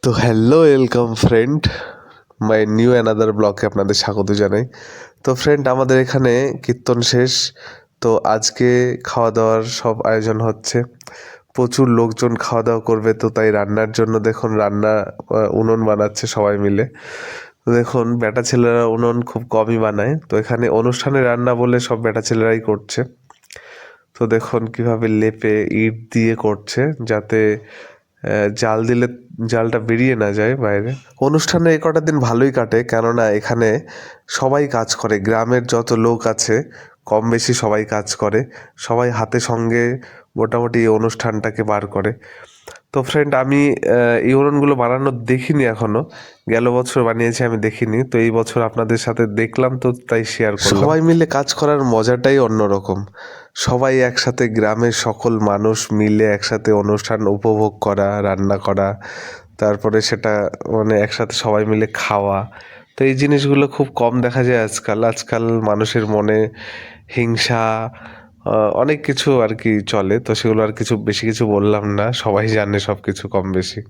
তো hello welcome friend, my new another ব্লগে আপনাদের স্বাগত জানাই। তো ফ্রেন্ড, আমাদের এখানে কীর্তন শেষ। তো আজকে খাওয়া দাওয়ার সব আয়োজন হচ্ছে, প্রচুর লোকজন খাওয়া দাওয়া করবে। তো তাই রান্নার জন্য দেখুন উনুন বানাচ্ছে সবাই মিলে। তো দেখুন বেটা ছেলেরা উনুন খুব কমই বানায়, তো এখানে অনুষ্ঠানে রান্না বলে সব বেটা ছেলেরাই করছে। তো দেখুন কিভাবে লেপে ইট দিয়ে করছে, যাতে জাল দিলে জালটা বেরিয়ে না যায় বাইরে। অনুষ্ঠানে এই কটা দিন ভালোই কাটে, কেননা এখানে সবাই কাজ করে, গ্রামের যত লোক আছে কম বেশি সবাই কাজ করে, সবাই হাতে সঙ্গে মোটামুটি এই অনুষ্ঠানটাকে বার করে। তো ফ্রেন্ড, আমি এই উনুনগুলো বানানো দেখিনি এখনো, গেল বছর বানিয়েছি, আমি দেখিনি। তো এই বছর আপনাদের সাথে দেখলাম, তো তাই শেয়ার করলাম। সবাই মিলে কাজ করার মজাটাই অন্যরকম। সবাই একসাথে, গ্রামের সকল মানুষ মিলে একসাথে অনুষ্ঠান উপভোগ করা, রান্না করা, তারপরে সেটা মানে একসাথে সবাই মিলে খাওয়া। তো এই জিনিসগুলো খুব কম দেখা যায় আজকাল মানুষের মনে হিংসা, অনেক কিছু আর কি চলে। তো সেগুলো আর বেশি কিছু বললাম না, সবাই জানে সব কিছু কম বেশি।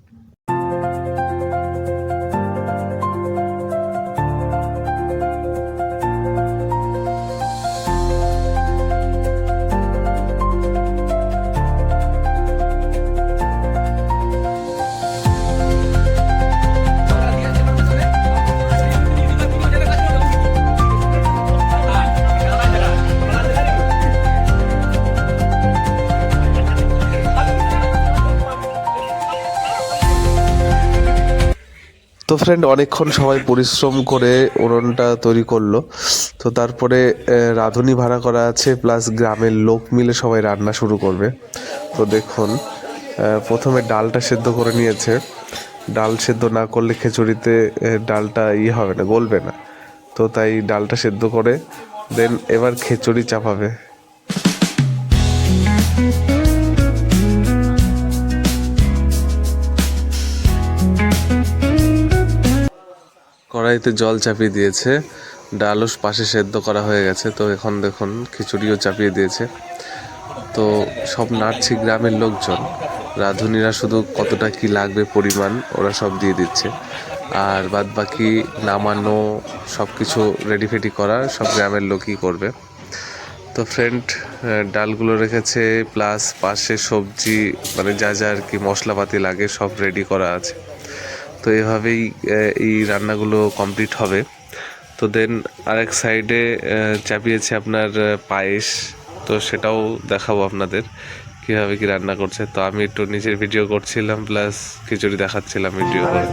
তো ফ্রেন্ড, অনেকক্ষণ সবাই পরিশ্রম করে উনুনটা তৈরি করলো। তো তারপরে রাঁধুনি ভাড়া করা আছে, প্লাস গ্রামের লোক মিলে সবাই রান্না শুরু করবে। তো দেখুন, প্রথমে ডালটা সেদ্ধ করে নিয়েছে। ডাল সেদ্ধ না করলে খিচুড়িতে ডালটা হবে না, গলবে না। তো তাই ডালটা সেদ্ধ করে দেন এবার খিচুড়ি চাপাবে। কড়াইতে জল চাপিয়ে দিয়েছে, ডালও পাশে সেদ্ধ করা হয়ে গেছে। তো এখন দেখুন খিচুড়িও চাপিয়ে দিয়েছে। তো সব নাড়ছে গ্রামের লোকজন, রাঁধুনিরা শুধু কতটা কি লাগবে পরিমাণ ওরা সব দিয়ে দিচ্ছে, আর বাদ বাকি নামানো সব কিছু রেডি ফেডি করা সব গ্রামের লোকই করবে। তো ফ্রেন্ড, ডালগুলো রেখেছে, প্লাস পাশে সবজি মানে যা যা আর কি মশলাপাতি লাগে সব রেডি করা আছে। তো এভাবেই এই রান্নাগুলো কমপ্লিট হবে। তো দেন আরেক সাইডে চাপিয়েছে আপনার পায়েস। তো সেটাও দেখাবো আপনাদের কীভাবে কি রান্না করছে। তো আমি একটু নিজের ভিডিও করছিলাম, প্লাস খিচুড়ি দেখাচ্ছিলাম ভিডিও করে।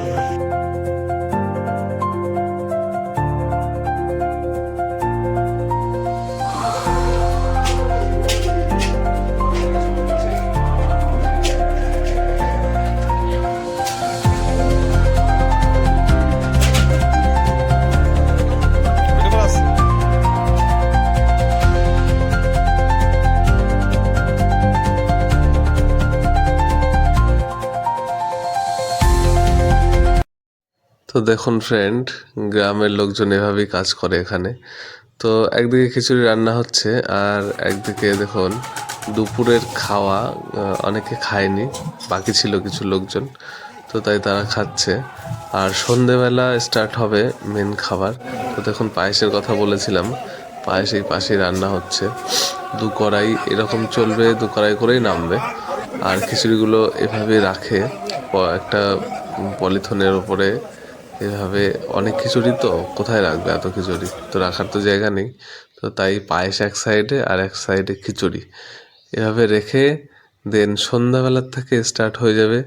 তো দেখুন ফ্রেন্ড, গ্রামের লোকজন এভাবেই কাজ করে এখানে। তো একদিকে খিচুড়ি রান্না হচ্ছে, আর একদিকে দেখুন দুপুরের খাওয়া অনেকে খায়নি, বাকি ছিল কিছু লোকজন, তো তাই তারা খাচ্ছে। আর সন্ধেবেলা স্টার্ট হবে মেন খাবার। তো দেখুন পায়েসের কথা বলেছিলাম, পায়েস এই পাশেই রান্না হচ্ছে। 2 কড়াই এরকম চলবে, 2 কড়াই করেই নামবে। আর খিচুড়িগুলো এভাবে রাখে একটা পলিথিনের ওপরে, এভাবে অনেক খিচুড়ি, তো কোথায় রাখবে এত খিচুড়ি, তো রাখার তো জায়গা নেই। তো তাই পায়েস এক সাইডে আর এক সাইডে খিচুড়ি এভাবে রেখে দেন সন্ধ্যাবেলার থেকে স্টার্ট হয়ে যাবে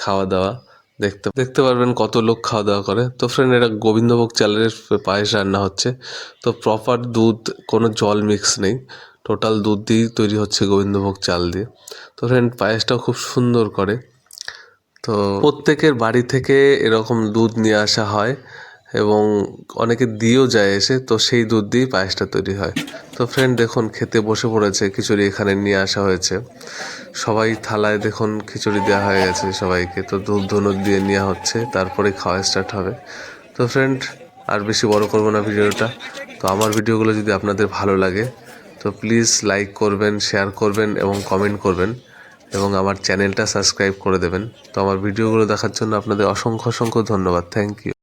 খাওয়া দাওয়া। দেখতে পারবেন কত লোক খাওয়া দাওয়া করে। তো ফ্রেন্ড, এটা গোবিন্দভোগ চালের পায়েস রান্না হচ্ছে। তো প্রপার দুধ, কোনো জল মিক্স নেই, টোটাল দুধ দিয়েই তৈরি হচ্ছে গোবিন্দভোগ চাল দিয়ে। তো ফ্রেন্ড, পায়েসটাও খুব সুন্দর করে। তো প্রত্যেকের বাড়ি থেকে এরকম দুধ নিয়ে আসা হয় এবং অনেকে দিয়েও যায় এসে, তো সেই দুধ দিয়েই পায়েসটা তৈরি হয়। তো ফ্রেন্ড দেখুন, খেতে বসে পড়েছে, খিচুড়ি এখানে নিয়ে আসা হয়েছে, সবাই থালায় দেখুন খিচুড়ি দেওয়া হয়ে গেছে সবাইকে। তো ধূপ ধুনুক দিয়ে নেওয়া হচ্ছে, তারপরে খাওয়া স্টার্ট হবে। তো ফ্রেন্ড, আর বেশি বড় করবো না ভিডিওটা। তো আমার ভিডিওগুলো যদি আপনাদের ভালো লাগে তো প্লিজ লাইক করবেন, শেয়ার করবেন এবং কমেন্ট করবেন, এবং আমার চ্যানেলটা সাবস্ক্রাইব করে দেবেন। তো আমার ভিডিওগুলো দেখার জন্য আপনাদের অসংখ্য অসংখ্য ধন্যবাদ। Thank you.